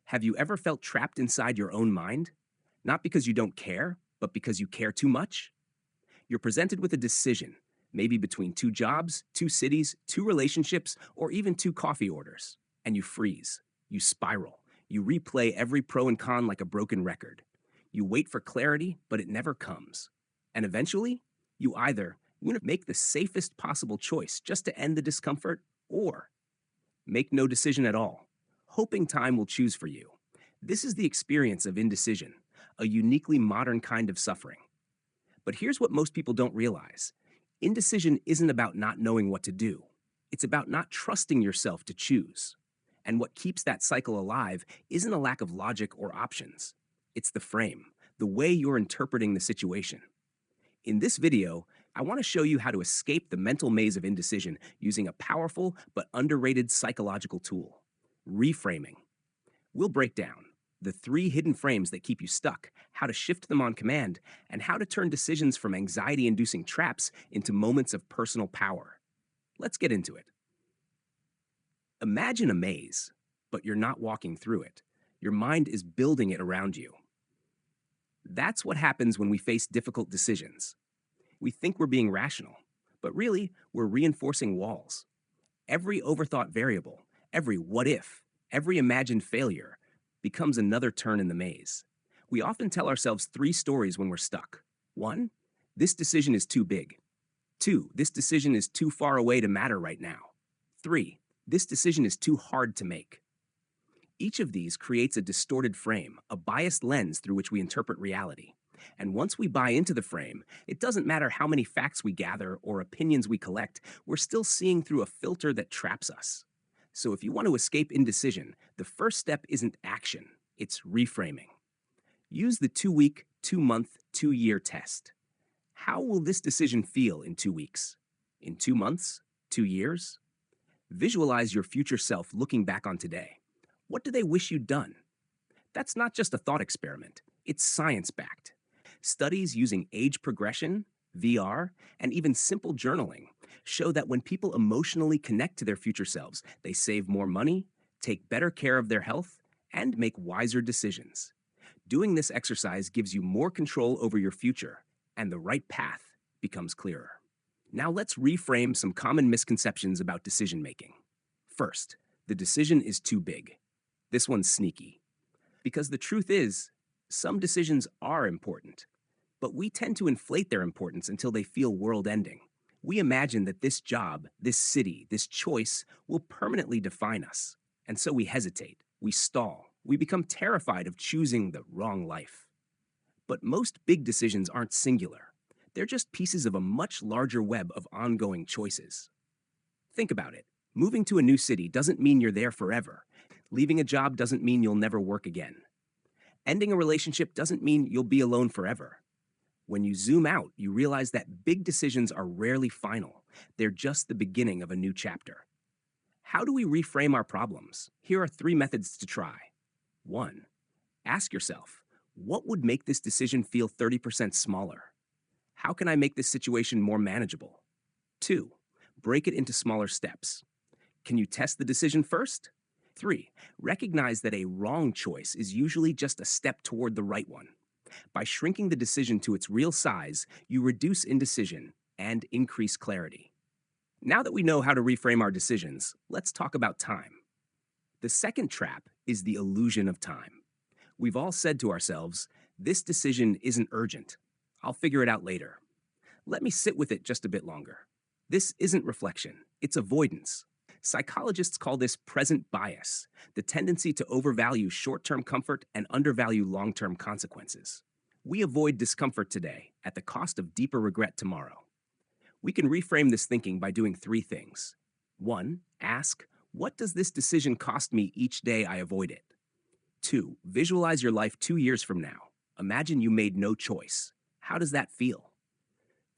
Have you ever felt trapped inside your own mind? Not because you don't care, but because you care too much? You're presented with a decision, maybe between two jobs, two cities, two relationships, or even two coffee orders. And you freeze. You spiral. You replay every pro and con like a broken record. You wait for clarity, but it never comes. And eventually, you either want to make the safest possible choice just to end the discomfort, or make no decision at all, hoping time will choose for you. This is the experience of indecision, a uniquely modern kind of suffering. But here's what most people don't realize: indecision isn't about not knowing what to do, it's about not trusting yourself to choose. And what keeps that cycle alive isn't a lack of logic or options, it's the frame, the way you're interpreting the situation. In this video, I want to show you how to escape the mental maze of indecision using a powerful but underrated psychological tool: reframing. We'll break down the three hidden frames that keep you stuck, how to shift them on command, and how to turn decisions from anxiety inducing traps into moments of personal power. Let's get into it. Imagine a maze, but you're not walking through it. Your mind is building it around you. That's what happens when we face difficult decisions. We think we're being rational, but really, we're reinforcing walls. Every overthought variable, every what if, every imagined failure becomes another turn in the maze. We often tell ourselves three stories when we're stuck. One, this decision is too big. Two, this decision is too far away to matter right now. Three, this decision is too hard to make. Each of these creates a distorted frame, a biased lens through which we interpret reality. And once we buy into the frame, it doesn't matter how many facts we gather or opinions we collect, we're still seeing through a filter that traps us. So if you want to escape indecision, the first step isn't action, it's reframing. Use the 2-week, 2-month, 2-year test. How will this decision feel in 2 weeks? In 2 months? 2 years? Visualize your future self looking back on today. What do they wish you'd done? That's not just a thought experiment, it's science-backed. Studies using age progression, VR, and even simple journaling show that when people emotionally connect to their future selves, they save more money, take better care of their health, and make wiser decisions. Doing this exercise gives you more control over your future, and the right path becomes clearer. Now let's reframe some common misconceptions about decision making. First, the decision is too big. This one's sneaky. Because the truth is, some decisions are important, but we tend to inflate their importance until they feel world-ending. We imagine that this job, this city, this choice will permanently define us. And so we hesitate, we stall, we become terrified of choosing the wrong life. But most big decisions aren't singular. They're just pieces of a much larger web of ongoing choices. Think about it. Moving to a new city doesn't mean you're there forever. Leaving a job doesn't mean you'll never work again. Ending a relationship doesn't mean you'll be alone forever. When you zoom out, you realize that big decisions are rarely final. They're just the beginning of a new chapter. How do we reframe our problems? Here are 3 methods to try. 1. Ask yourself, what would make this decision feel 30% smaller? How can I make this situation more manageable? 2. Break it into smaller steps. Can you test the decision first? 3. Recognize that a wrong choice is usually just a step toward the right one. By shrinking the decision to its real size, you reduce indecision and increase clarity. Now that we know how to reframe our decisions, let's talk about time. The second trap is the illusion of time. We've all said to ourselves, this decision isn't urgent. I'll figure it out later. Let me sit with it just a bit longer. This isn't reflection, it's avoidance. Psychologists call this present bias, the tendency to overvalue short-term comfort and undervalue long-term consequences. We avoid discomfort today at the cost of deeper regret tomorrow. We can reframe this thinking by doing 3 things. 1. Ask, what does this decision cost me each day I avoid it? 2. Visualize your life 2 years from now. Imagine you made no choice. How does that feel?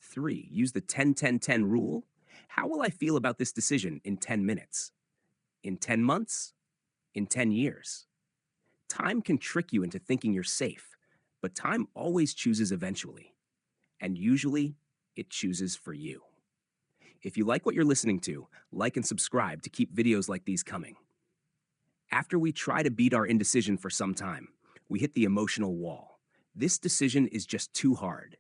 3. Use the 10-10-10 rule. How will I feel about this decision in 10 minutes? In 10 months? In 10 years? Time can trick you into thinking you're safe, but time always chooses eventually. And usually, it chooses for you. If you like what you're listening to, like and subscribe to keep videos like these coming. After we try to beat our indecision for some time, we hit the emotional wall. This decision is just too hard.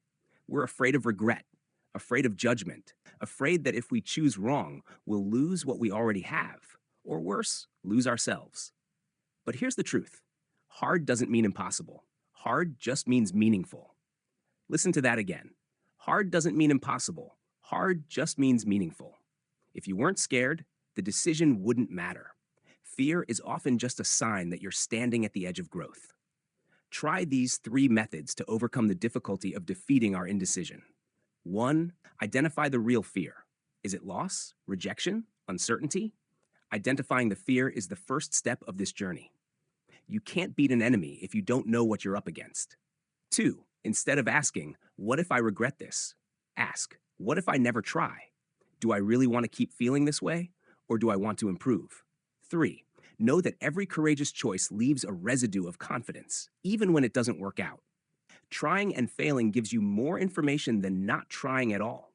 We're afraid of regret, afraid of judgment, afraid that if we choose wrong, we'll lose what we already have, or worse, lose ourselves. But here's the truth. Hard doesn't mean impossible. Hard just means meaningful. Listen to that again. Hard doesn't mean impossible. Hard just means meaningful. If you weren't scared, the decision wouldn't matter. Fear is often just a sign that you're standing at the edge of growth. Try these 3 methods to overcome the difficulty of defeating our indecision. 1. Identify the real fear. Is it loss, rejection, uncertainty? Identifying the fear is the first step of this journey. You can't beat an enemy if you don't know what you're up against. 2. Instead of asking, "What if I regret this?" ask, "What if I never try? Do I really want to keep feeling this way, or do I want to improve?" 3. Know that every courageous choice leaves a residue of confidence, even when it doesn't work out. Trying and failing gives you more information than not trying at all.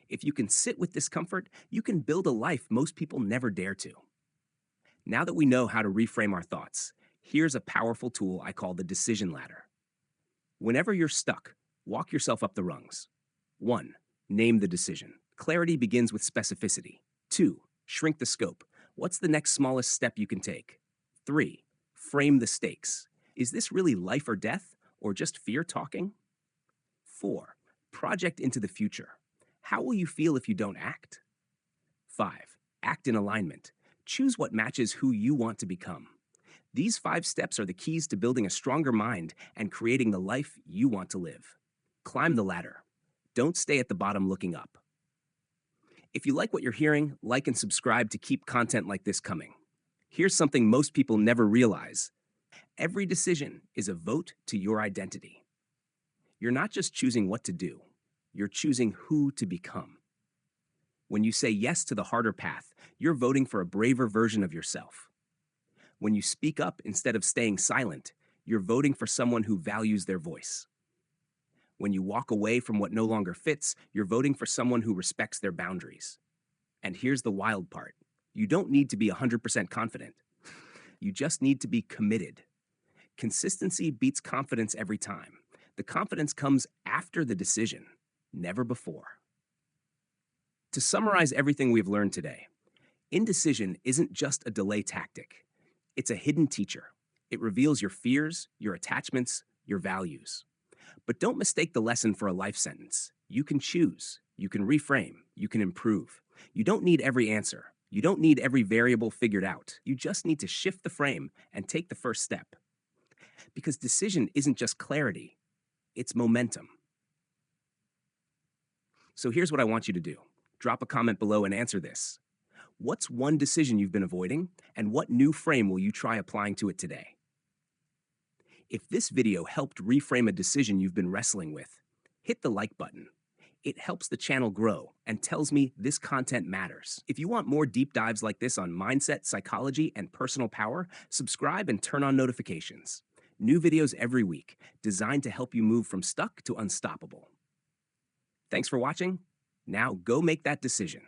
If you can sit with discomfort, you can build a life most people never dare to. Now that we know how to reframe our thoughts, here's a powerful tool I call the decision ladder. Whenever you're stuck, walk yourself up the rungs. 1. Name the decision. Clarity begins with specificity. 2. Shrink the scope. What's the next smallest step you can take? 3. Frame the stakes. Is this really life or death, or just fear talking? 4. Project into the future. How will you feel if you don't act? 5. Act in alignment. Choose what matches who you want to become. These 5 steps are the keys to building a stronger mind and creating the life you want to live. Climb the ladder. Don't stay at the bottom looking up. If you like what you're hearing, like and subscribe to keep content like this coming. Here's something most people never realize. Every decision is a vote to your identity. You're not just choosing what to do, you're choosing who to become. When you say yes to the harder path, you're voting for a braver version of yourself. When you speak up instead of staying silent, you're voting for someone who values their voice. When you walk away from what no longer fits, you're voting for someone who respects their boundaries. And here's the wild part. You don't need to be 100% confident. You just need to be committed. Consistency beats confidence every time. The confidence comes after the decision, never before. To summarize everything we've learned today, indecision isn't just a delay tactic. It's a hidden teacher. It reveals your fears, your attachments, your values. But don't mistake the lesson for a life sentence. You can choose, you can reframe, you can improve. You don't need every answer. You don't need every variable figured out. You just need to shift the frame and take the first step. Because decision isn't just clarity, it's momentum. So here's what I want you to do. Drop a comment below and answer this. What's one decision you've been avoiding, and what new frame will you try applying to it today? If this video helped reframe a decision you've been wrestling with, hit the like button. It helps the channel grow and tells me this content matters. If you want more deep dives like this on mindset, psychology, and personal power, subscribe and turn on notifications. New videos every week, designed to help you move from stuck to unstoppable. Thanks for watching. Now go make that decision.